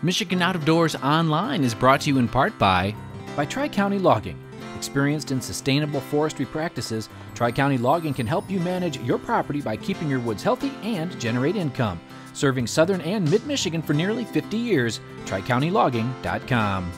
Michigan Out of Doors Online is brought to you in part by Tri-County Logging. Experienced in sustainable forestry practices, Tri-County Logging can help you manage your property by keeping your woods healthy and generate income. Serving southern and mid-Michigan for nearly 50 years, TriCountyLogging.com.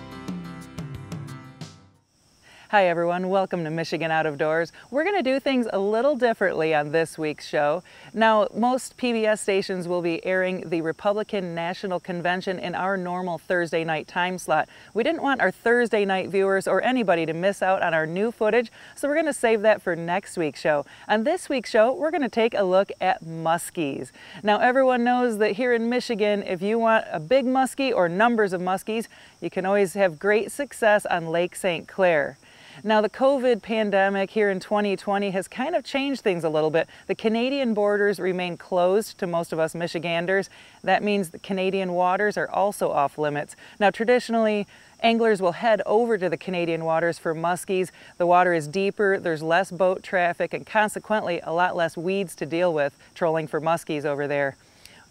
Hi everyone, welcome to Michigan Out of Doors. We're going to do things a little differently on this week's show. Now, most PBS stations will be airing the Republican National Convention in our normal Thursday night time slot. We didn't want our Thursday night viewers or anybody to miss out on our new footage, so we're going to save that for next week's show. On this week's show, we're going to take a look at muskies. Now, everyone knows that here in Michigan, if you want a big muskie or numbers of muskies, you can always have great success on Lake St. Clair. Now, the COVID pandemic here in 2020 has kind of changed things a little bit. The Canadian borders remain closed to most of us Michiganders. That means the Canadian waters are also off limits. Now, traditionally, anglers will head over to the Canadian waters for muskies. The water is deeper, there's less boat traffic, and consequently a lot less weeds to deal with trolling for muskies over there.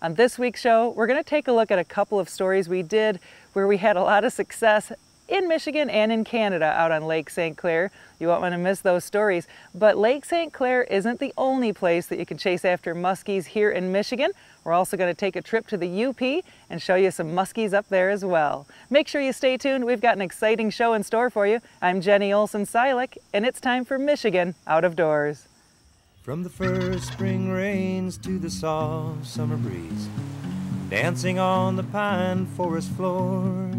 On this week's show, we're going to take a look at a couple of stories we did where we had a lot of success in Michigan and in Canada out on Lake St. Clair. You won't want to miss those stories. But Lake St. Clair isn't the only place that you can chase after muskies here in Michigan. We're also going to take a trip to the UP and show you some muskies up there as well. Make sure you stay tuned. We've got an exciting show in store for you. I'm Jenny Olson-Silik, and it's time for Michigan Out of Doors. From the first spring rains to the soft summer breeze, dancing on the pine forest floor,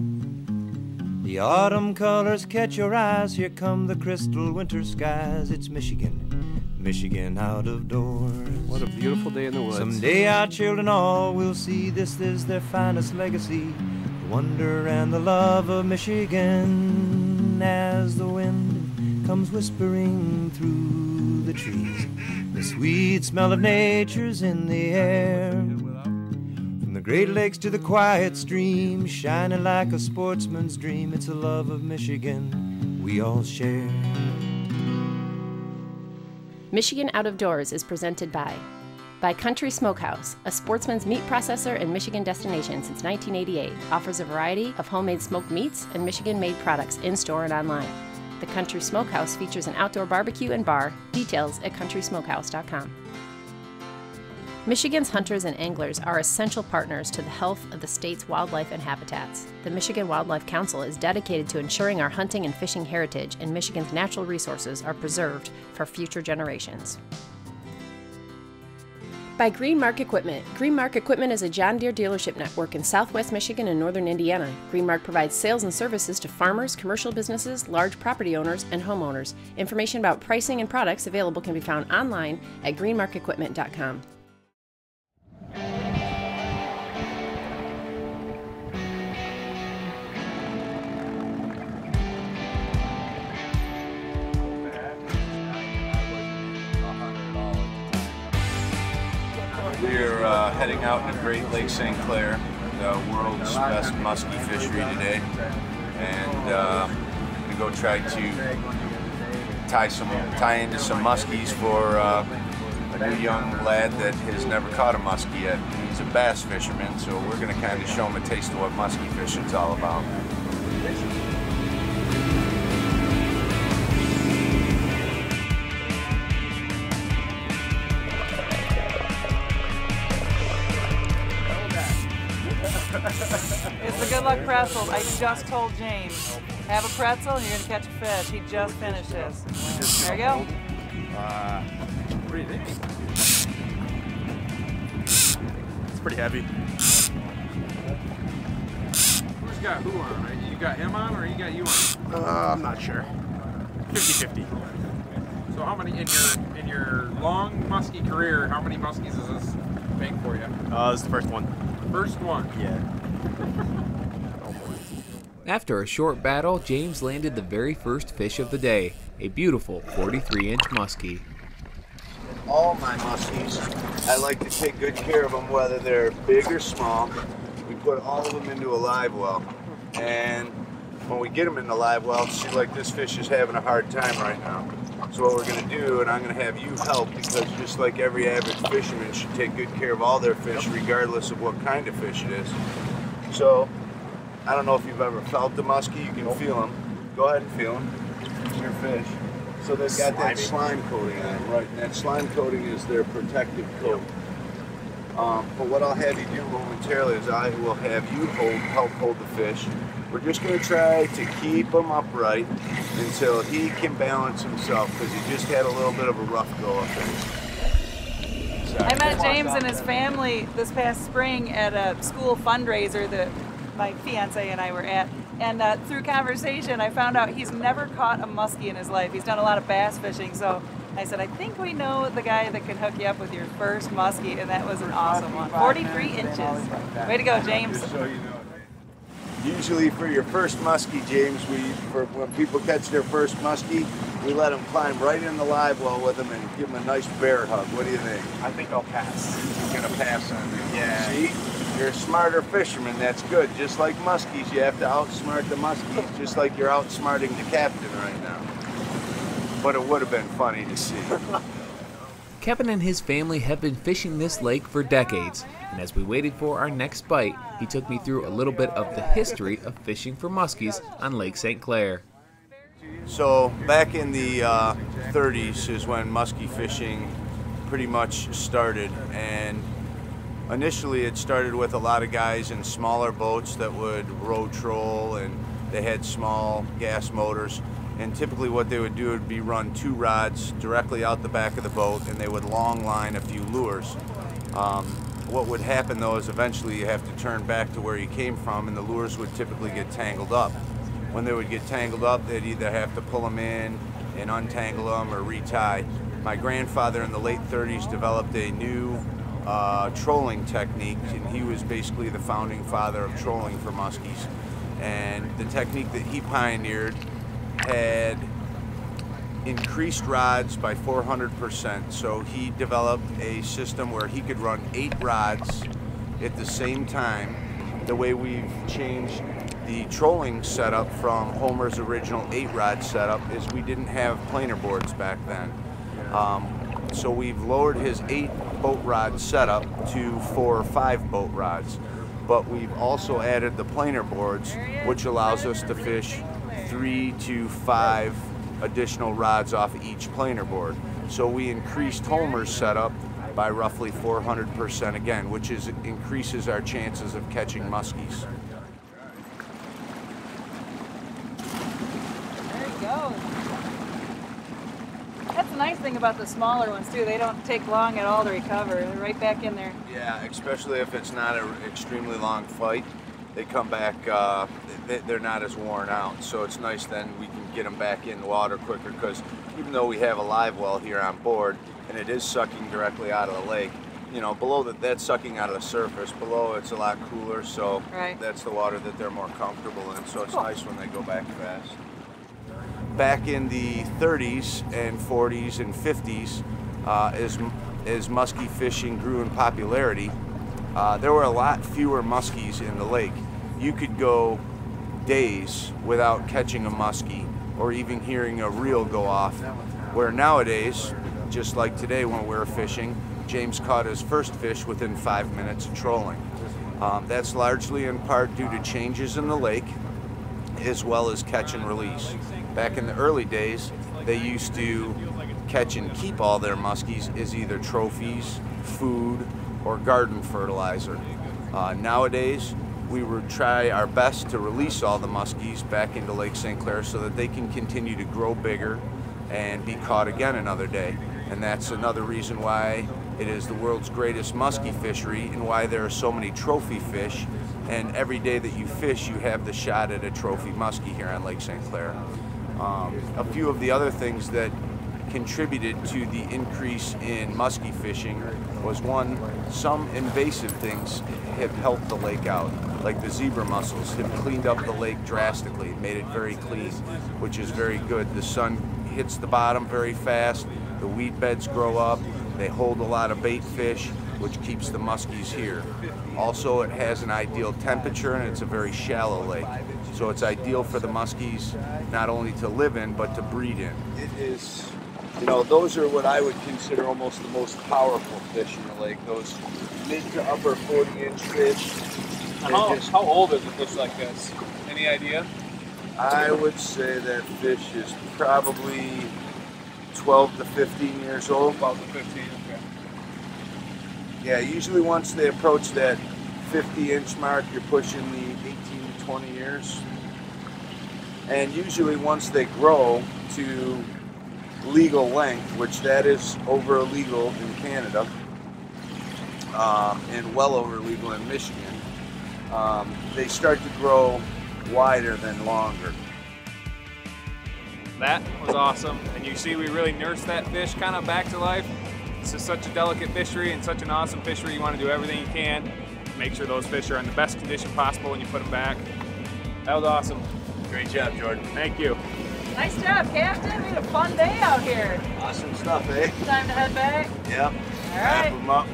the autumn colors catch your eyes, here come the crystal winter skies. It's Michigan, Michigan out of doors. What a beautiful day in the woods. Someday our children all will see this is their finest legacy, the wonder and the love of Michigan. As the wind comes whispering through the trees, the sweet smell of nature's in the air. From the Great Lakes to the quiet stream, shining like a sportsman's dream, it's a love of Michigan we all share. Michigan Out of Doors is presented by Country Smokehouse, a sportsman's meat processor and Michigan destination since 1988. Offers a variety of homemade smoked meats and Michigan-made products in-store and online. The Country Smokehouse features an outdoor barbecue and bar. Details at countrysmokehouse.com. Michigan's hunters and anglers are essential partners to the health of the state's wildlife and habitats. The Michigan Wildlife Council is dedicated to ensuring our hunting and fishing heritage and Michigan's natural resources are preserved for future generations. By Greenmark Equipment. Greenmark Equipment is a John Deere dealership network in southwest Michigan and northern Indiana. Greenmark provides sales and services to farmers, commercial businesses, large property owners, and homeowners. Information about pricing and products available can be found online at greenmarkequipment.com. We're heading out to Great Lake St. Clair, the world's best muskie fishery today, and I'm going to go try to tie into some muskies for a new young lad that has never caught a muskie yet. He's a bass fisherman, so we're going to kind of show him a taste of what muskie fishing's all about. It's the good luck pretzels. I just told James, have a pretzel and you're going to catch a fish. He just finished his. There you go. What do you think? It's pretty heavy. Who's got who on, right? You got him on or you got you on? I'm not sure. 50-50. So how many, in your long muskie career, how many muskies has this make for you? This is the first one. First one? Yeah. After a short battle, James landed the very first fish of the day, a beautiful 43-inch muskie. All my muskies, I like to take good care of them, whether they're big or small. We put all of them into a live well, and when we get them in the live well, see, like this fish is having a hard time right now. So what we're going to do, and I'm going to have you help, because just like every average fisherman should take good care of all their fish regardless of what kind of fish it is. So I don't know if you've ever felt the muskie. You can feel them. Go ahead and feel them. It's your fish. So they've got that slime coating on them, right? And that slime coating is their protective coat. But what I'll have you do momentarily is I will have you help hold the fish. We're just going to try to keep him upright until he can balance himself, because he just had a little bit of a rough go of things. I met James and his family this past spring at a school fundraiser that my fiance and I were at. And through conversation, I found out he's never caught a muskie in his life. He's done a lot of bass fishing, so I said, I think we know the guy that can hook you up with your first muskie, and that was an awesome one. 43 inches. Way to go, James. Just so you know. Usually for your first muskie, James, when people catch their first muskie, we let them climb right in the live well with them and give them a nice bear hug. What do you think? I think I'll pass. You're going to pass on me. Yeah. See? You're a smarter fisherman. That's good. Just like muskies, you have to outsmart the muskies, just like you're outsmarting the captain right now. But it would have been funny to see. Kevin and his family have been fishing this lake for decades, and as we waited for our next bite, he took me through a little bit of the history of fishing for muskies on Lake St. Clair. So back in the 30s is when muskie fishing pretty much started, and initially it started with a lot of guys in smaller boats that would row troll, and they had small gas motors. And typically what they would do would be run 2 rods directly out the back of the boat, and they would long line a few lures. What would happen though is eventually you have to turn back to where you came from, and the lures would typically get tangled up. When they would get tangled up, they'd either have to pull them in and untangle them or retie. My grandfather in the late 30s developed a new trolling technique, and he was basically the founding father of trolling for muskies. And the technique that he pioneered had increased rods by 400%. So he developed a system where he could run 8 rods at the same time. The way we've changed the trolling setup from Homer's original 8-rod setup is we didn't have planer boards back then. So we've lowered his 8 boat rod setup to 4 or 5 boat rods. But we've also added the planer boards, which allows us to fish 3 to 5 additional rods off each planer board. So we increased Homer's setup by roughly 400% again, which increases our chances of catching muskies. There he goes. That's the nice thing about the smaller ones too. They don't take long at all to recover. They're right back in there. Yeah, especially if it's not an extremely long fight. They come back, they're not as worn out. So it's nice then we can get them back in the water quicker, because even though we have a live well here on board and it is sucking directly out of the lake, you know, below that's sucking out of the surface. Below it's a lot cooler, so that's the water that they're more comfortable in. So it's nice when they go back fast. Back in the 30s and 40s and 50s, as muskie fishing grew in popularity, there were a lot fewer muskies in the lake. You could go days without catching a muskie or even hearing a reel go off, where nowadays, just like today when we were fishing, James caught his first fish within 5 minutes of trolling. That's largely in part due to changes in the lake, as well as catch and release. Back in the early days, they used to catch and keep all their muskies as either trophies, food, or garden fertilizer. Nowadays, we would try our best to release all the muskies back into Lake St. Clair so that they can continue to grow bigger and be caught again another day. And that's another reason why it is the world's greatest muskie fishery and why there are so many trophy fish. And every day that you fish, you have the shot at a trophy muskie here on Lake St. Clair. A few of the other things that contributed to the increase in muskie fishing was, one, some invasive things have helped the lake out, like the zebra mussels have cleaned up the lake drastically, made it very clean, which is very good. The sun hits the bottom very fast, the weed beds grow up, they hold a lot of bait fish, which keeps the muskies here. Also, it has an ideal temperature and it's a very shallow lake. So it's ideal for the muskies not only to live in, but to breed in. It is, you know, those are what I would consider almost the most powerful fish in the lake. Those mid to upper 40-inch fish How old is a fish like this? Any idea? I would say that fish is probably 12 to 15 years old. 12 to 15, okay. Yeah, usually once they approach that 50-inch mark, you're pushing the 18 to 20 years. And usually once they grow to legal length, which that is over legal in Canada, and well over legal in Michigan, they start to grow wider than longer. That was awesome. And you see we really nursed that fish kind of back to life. This is such a delicate fishery and such an awesome fishery. You want to do everything you can to make sure those fish are in the best condition possible when you put them back. That was awesome. Great job, Jordan. Thank you. Nice job, Captain. We had a fun day out here. Awesome stuff, eh? Time to head back. Yep. All Wrap right. them up.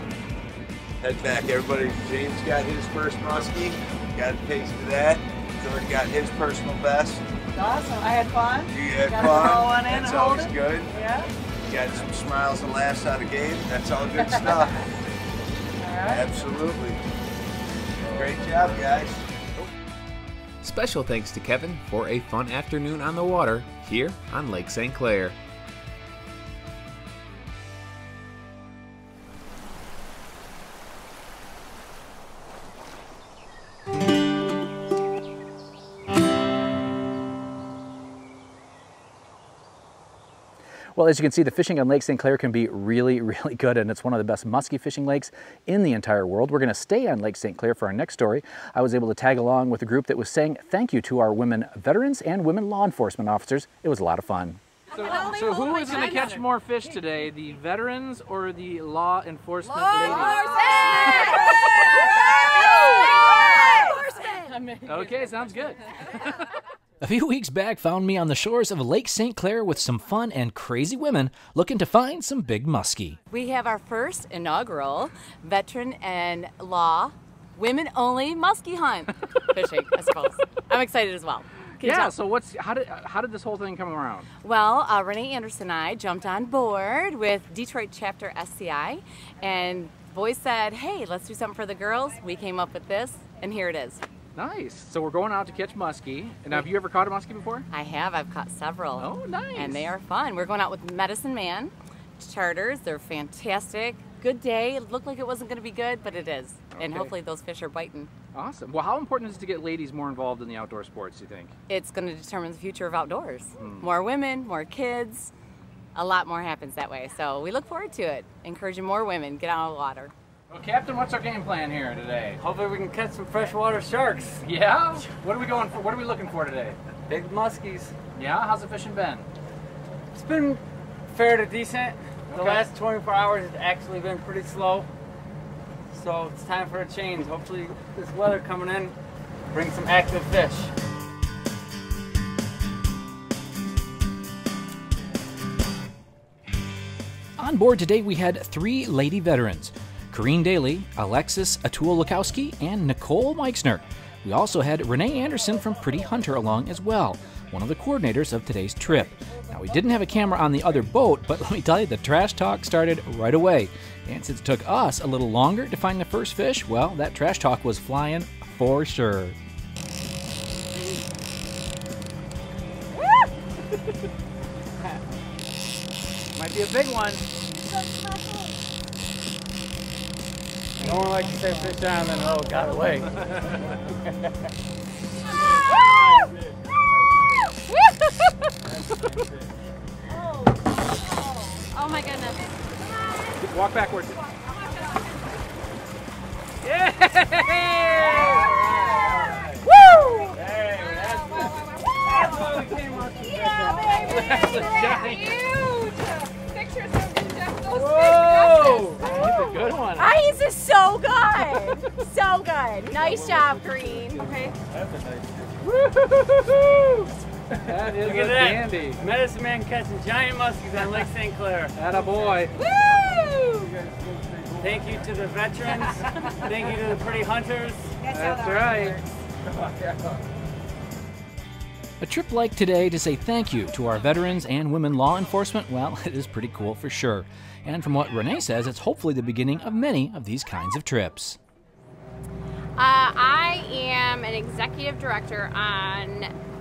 Head back. Everybody, James got his first muskie. Got a taste of that. Jordan got his personal best. Awesome. I had fun. You had Got fun. to throw one in That's and hold always it. good. Yeah. Got some smiles and laughs out of Gabe. That's all good stuff. All right. Absolutely. Great job, guys. Special thanks to Kevin for a fun afternoon on the water here on Lake St. Clair. Well, as you can see, the fishing on Lake St. Clair can be really, really good, and it's one of the best muskie fishing lakes in the entire world. We're going to stay on Lake St. Clair for our next story. I was able to tag along with a group that was saying thank you to our women veterans and women law enforcement officers. It was a lot of fun. So who is going to catch more fish today, the veterans or the law enforcement ladies? Okay, sounds good. A few weeks back found me on the shores of Lake St. Clair with some fun and crazy women looking to find some big muskie. We have our first inaugural veteran and law, women-only muskie hunt fishing, I suppose. I'm excited as well. Can you Yeah, tell? so how did this whole thing come around? Well, Renee Anderson and I jumped on board with Detroit Chapter SCI, and boys said, hey, let's do something for the girls. We came up with this, and here it is. Nice. So we're going out to catch muskie. And have you ever caught a muskie before? I have. I've caught several. Oh, nice. And they are fun. We're going out with Medicine Man charters. They're fantastic. Good day. It looked like it wasn't going to be good, but it is. And Okay. hopefully those fish are biting. Awesome. Well, how important is it to get ladies more involved in the outdoor sports, do you think? It's going to determine the future of outdoors. More women, more kids. A lot more happens that way. So we look forward to it. Encouraging more women get out of the water. Well, Captain, what's our game plan here today? Hopefully we can catch some freshwater sharks. Yeah? What are we going for? What are we looking for today? Big muskies. Yeah? How's the fishing been? It's been fair to decent. The Okay. last 24 hours has actually been pretty slow. So it's time for a change. Hopefully this weather coming in brings some active fish. On board today, we had 3 lady veterans, Corrine Daly, Alexis Atul-Lukowski, and Nicole Meixner. We also had Renee Anderson from Pretty Hunter along as well, one of the coordinators of today's trip. Now, we didn't have a camera on the other boat, but let me tell you, the trash talk started right away. And since it took us a little longer to find the first fish, well, that trash talk was flying for sure. Might be a big one. No one likes to say fish down and then oh, got away. Oh my goodness. Walk backwards. Woo! Hey, that's why we came out to fish. That's a giant. Whoa! That's a good one. Ice is so good. So good. Nice job, Green. Okay. That is Look a at that. dandy. Medicine Man catching giant muskies on Lake St. Clair. Attaboy. Woo! Thank you to the veterans. Thank you to the Pretty Hunters. That's right. A trip like today to say thank you to our veterans and women law enforcement, well, it is pretty cool for sure. And from what Renee says, it's hopefully the beginning of many of these kinds of trips. I am an executive director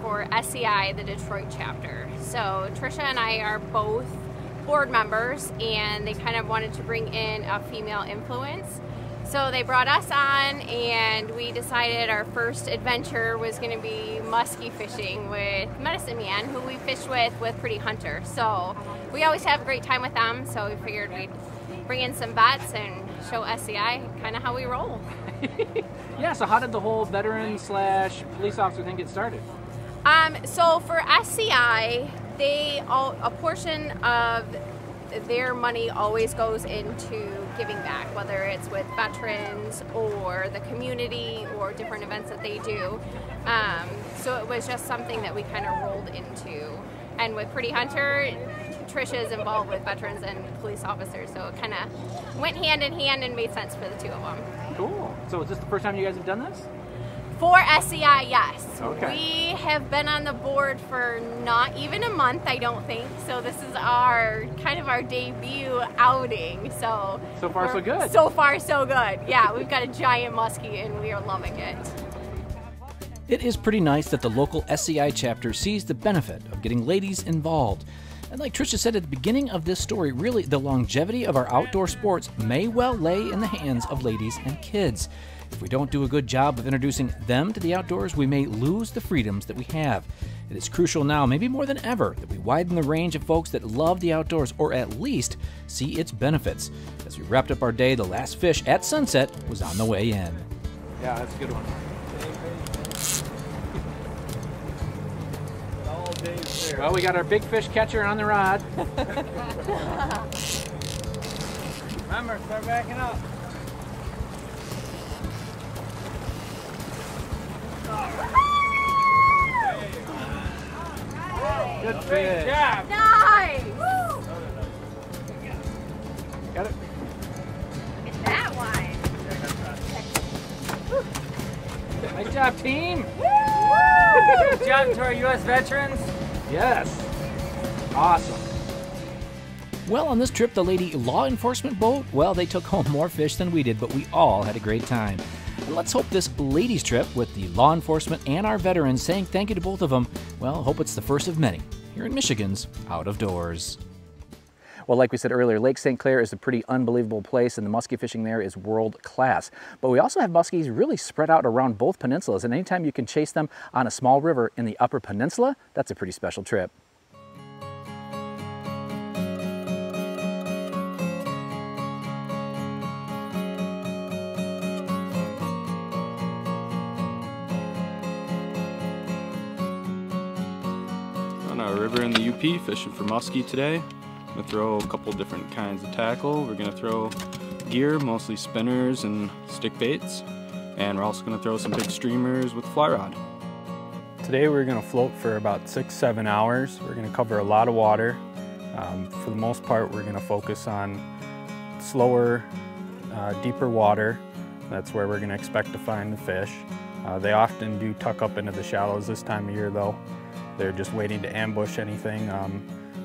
for SEI, the Detroit chapter. So Trisha and I are both board members, and they kind of wanted to bring in a female influence. So they brought us on, and we decided our first adventure was going to be muskie fishing with Medicine Man, who we fish with Pretty Hunter. So we always have a great time with them, so we figured we'd bring in some vets and show SEI kind of how we roll. Yeah, so how did the whole veteran / police officer thing get started? So for SEI, a portion of their money always goes into giving back, whether it's with veterans or the community or different events that they do. So it was just something that we kind of rolled into. And with Pretty Hunter, Trisha is involved with veterans and police officers, so it kind of went hand in hand and made sense for the two of them. Cool. So is this the first time you guys have done this? For SEI, yes. Okay. We have been on the board for not even a month, I don't think. So this is our debut outing. So far so good. So far so good. Yeah, we've got a giant muskie and we are loving it. It is pretty nice that the local SEI chapter sees the benefit of getting ladies involved. And like Trisha said at the beginning of this story, really the longevity of our outdoor sports may well lay in the hands of ladies and kids. If we don't do a good job of introducing them to the outdoors, we may lose the freedoms that we have. It is crucial now, maybe more than ever, that we widen the range of folks that love the outdoors, or at least see its benefits. As we wrapped up our day, the last fish at sunset was on the way in. Yeah, that's a good one. Well, we got our big fish catcher on the rod. Remember, start backing up. Good fish. Good job. Nice! Got it. It's that wide. Nice job, team. Good job to our U.S. veterans. Yes. Awesome. Well, on this trip, the lady law enforcement boat, well, they took home more fish than we did, but we all had a great time. And let's hope this ladies' trip with the law enforcement and our veterans saying thank you to both of them, well, hope it's the first of many here in Michigan's Out of Doors. Well, like we said earlier, Lake St. Clair is a pretty unbelievable place, and the muskie fishing there is world class. But we also have muskies really spread out around both peninsulas, and anytime you can chase them on a small river in the Upper Peninsula, that's a pretty special trip. On our river in the UP, fishing for muskie today. I'm gonna throw a couple different kinds of tackle. We're gonna throw gear, mostly spinners and stick baits, and we're also gonna throw some big streamers with fly rod. Today we're gonna float for about 6-7 hours. We're gonna cover a lot of water. For the most part, we're gonna focus on slower, deeper water. That's where we're gonna expect to find the fish. They often do tuck up into the shallows this time of year though. They're just waiting to ambush anything.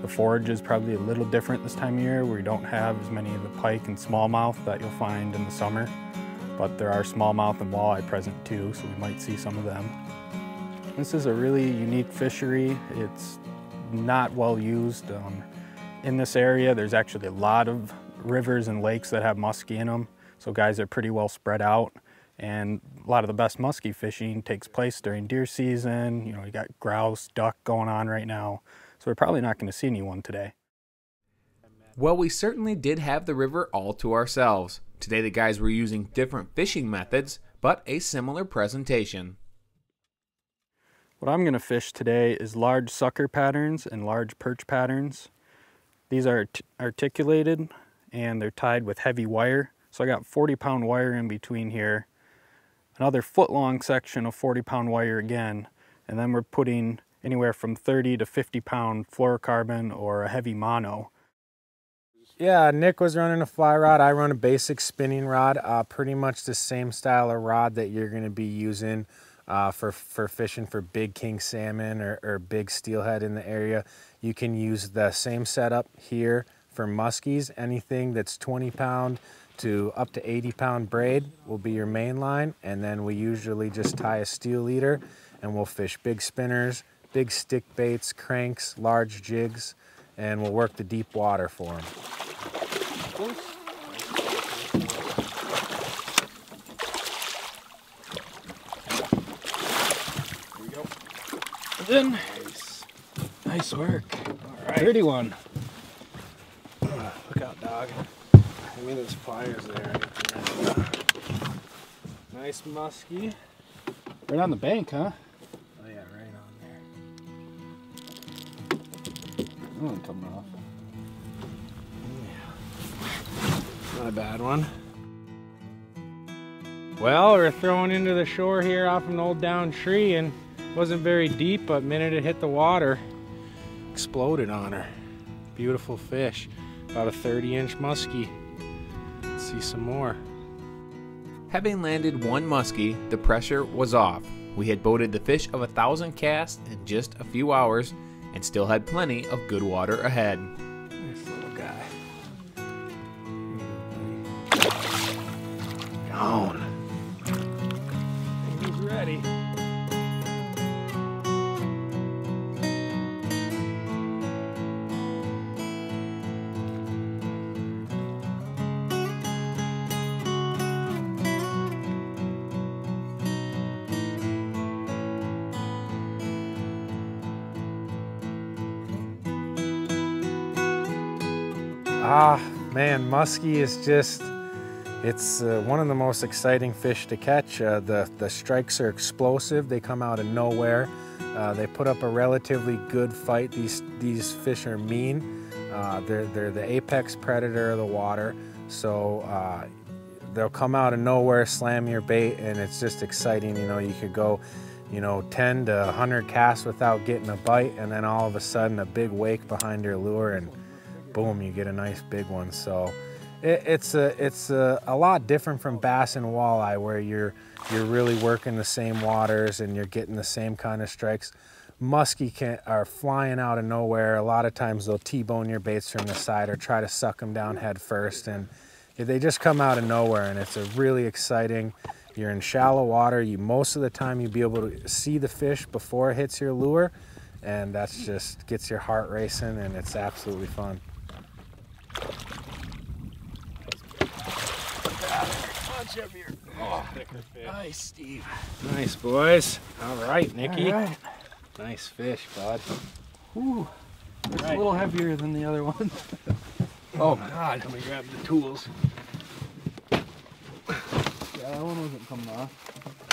The forage is probably a little different this time of year. We don't have as many of the pike and smallmouth that you'll find in the summer, but there are smallmouth and walleye present too, so we might see some of them. This is a really unique fishery. It's not well used. In this area, there's actually a lot of rivers and lakes that have muskie in them, so guys are pretty well spread out. And a lot of the best muskie fishing takes place during deer season. You know, you got grouse, duck going on right now. So we're probably not going to see anyone today. Well, we certainly did have the river all to ourselves. Today the guys were using different fishing methods, but a similar presentation. What I'm going to fish today is large sucker patterns and large perch patterns. These are articulated and they're tied with heavy wire. So I got 40-pound wire in between here. Another foot-long section of 40-pound wire again, and then we're putting anywhere from 30 to 50-pound fluorocarbon or a heavy mono. Yeah, Nick was running a fly rod. I run a basic spinning rod, pretty much the same style of rod that you're going to be using for fishing for big king salmon or big steelhead in the area. You can use the same setup here for muskies. Anything that's 20-pound to 80-pound braid will be your main line, and then we usually just tie a steel leader, and we'll fish big spinners, big stick baits, cranks, large jigs, and we'll work the deep water for them. Here we go. Then, nice work. All right. 31. Look out, dog. I mean, those pliers there. Nice muskie. Right on the bank, huh? Oh yeah, right on there. Oh, coming off. Yeah. Not a bad one. Well, we're throwing into the shore here off an old down tree, and it wasn't very deep, but the minute it hit the water, exploded on her. Beautiful fish. About a 30-inch muskie. Let's see some more. Having landed one muskie, the pressure was off. We had boated the fish of 1,000 casts in just a few hours and still had plenty of good water ahead. Nice little guy. Gone. He's ready. Ah, man, muskie is just, it's one of the most exciting fish to catch. The strikes are explosive. They come out of nowhere. They put up a relatively good fight. These fish are mean. They're the apex predator of the water. So they'll come out of nowhere, slam your bait, and it's just exciting. You know, you could go, 10 to 100 casts without getting a bite, and then all of a sudden a big wake behind your lure, and boom, you get a nice big one. So it's a lot different from bass and walleye, where you're really working the same waters and you're getting the same kind of strikes. Muskie are flying out of nowhere. A lot of times they'll T-bone your baits from the side or try to suck them down head first, and they just come out of nowhere, and it's a really exciting. You're in shallow water. Most of the time you'll be able to see the fish before it hits your lure, and that's just gets your heart racing, and it's absolutely fun. Oh, nice, Steve. Nice, boys. All right, Nicky. All right. Nice fish, bud. Whew. It's a little heavier than the other one. Oh, God. Let me grab the tools. Yeah, that one wasn't coming off.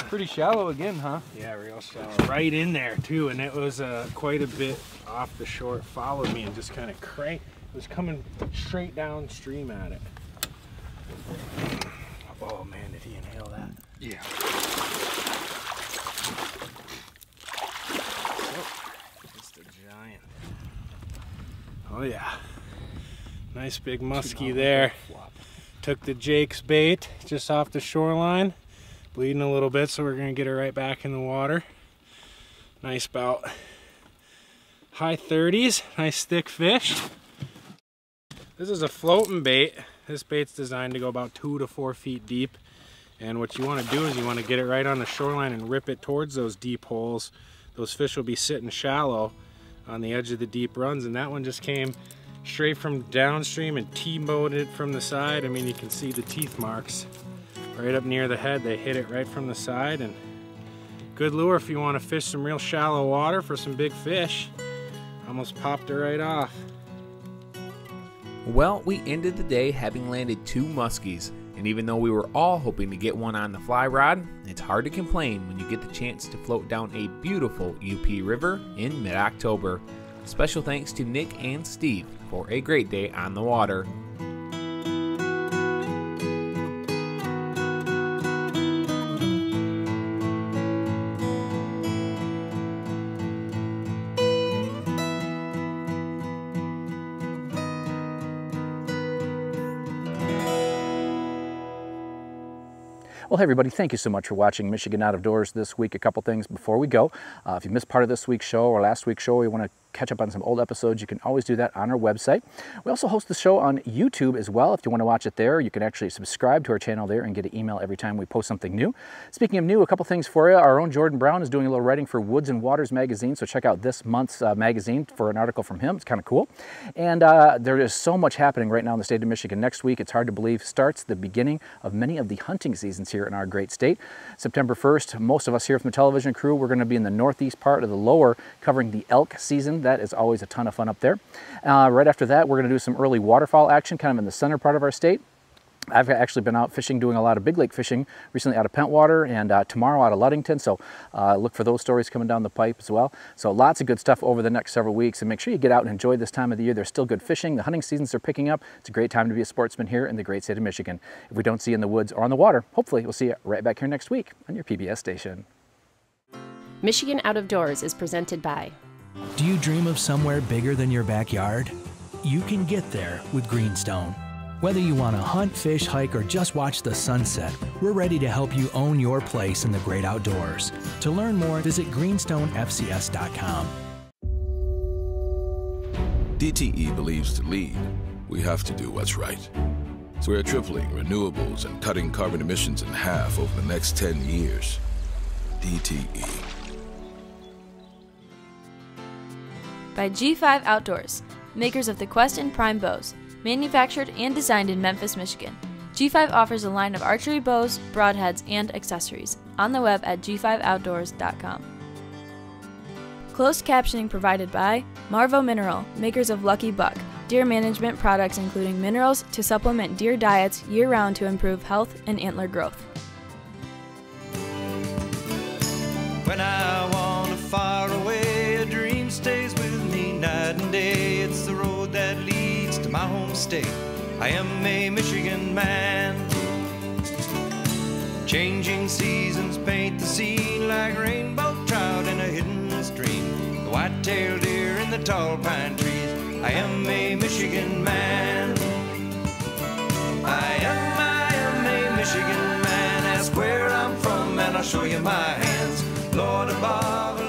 Pretty shallow again, huh? Yeah, real shallow. Right in there, too, and it was quite a bit off the shore. It followed me and just kind of cranked. It was coming straight downstream at it. Oh man, did he inhale that? Yeah. Just a giant. Oh yeah. Nice big muskie there. Took the Jake's bait just off the shoreline. Bleeding a little bit, so we're gonna get her right back in the water. Nice about high 30s. Nice thick fish. This is a floating bait. This bait's designed to go about 2 to 4 feet deep. And what you want to do is you want to get it right on the shoreline and rip it towards those deep holes. Those fish will be sitting shallow on the edge of the deep runs. And that one just came straight from downstream and T-boned it from the side. I mean, you can see the teeth marks right up near the head. They hit it right from the side. And good lure if you want to fish some real shallow water for some big fish. Almost popped her right off. Well, we ended the day having landed 2 muskies, and even though we were all hoping to get one on the fly rod, it's hard to complain when you get the chance to float down a beautiful UP river in mid-October. Special thanks to Nick and Steve for a great day on the water. Well, hey everybody, thank you so much for watching Michigan Out of Doors this week. A couple things before we go. If you missed part of this week's show or last week's show, or you want to catch up on some old episodes, you can always do that on our website. We also host the show on YouTube as well. If you want to watch it there, you can actually subscribe to our channel there and get an email every time we post something new. Speaking of new, a couple things for you. Our own Jordan Brown is doing a little writing for Woods and Waters magazine, so check out this month's magazine for an article from him. It's kind of cool. And there is so much happening right now in the state of Michigan. Next week, it's hard to believe, starts the beginning of many of the hunting seasons here in our great state. September 1st, most of us here from the television crew, we're going to be in the northeast part of the lower covering the elk season. That is always a ton of fun up there. Right after that, we're going to do some early waterfowl action kind of in the center part of our state. I've actually been out fishing, doing a lot of big lake fishing recently out of Pentwater, and tomorrow out of Ludington, so look for those stories coming down the pipe as well. So lots of good stuff over the next several weeks, and make sure you get out and enjoy this time of the year. There's still good fishing. The hunting seasons are picking up. It's a great time to be a sportsman here in the great state of Michigan. If we don't see you in the woods or on the water, hopefully we'll see you right back here next week on your PBS station. Michigan Out of Doors is presented by. Do you dream of somewhere bigger than your backyard? You can get there with Greenstone. Whether you want to hunt, fish, hike, or just watch the sunset, we're ready to help you own your place in the great outdoors. To learn more, visit greenstonefcs.com. DTE believes to lead, we have to do what's right. So we're tripling renewables and cutting carbon emissions in half over the next 10 years. DTE. By G5 Outdoors, makers of the Quest and Prime bows. Manufactured and designed in Memphis, Michigan, G5 offers a line of archery bows, broadheads, and accessories on the web at g5outdoors.com. Closed captioning provided by Marvo Mineral, makers of Lucky Buck, deer management products including minerals to supplement deer diets year-round to improve health and antler growth. When I wander far away, a dream stays with me night and day. It's the road that leads to my home state. I am a Michigan man. Changing seasons paint the scene like rainbow trout in a hidden stream. The white-tailed deer in the tall pine trees. I am a Michigan man. I am a Michigan man. Ask where I'm from and I'll show you my hands. Lord above,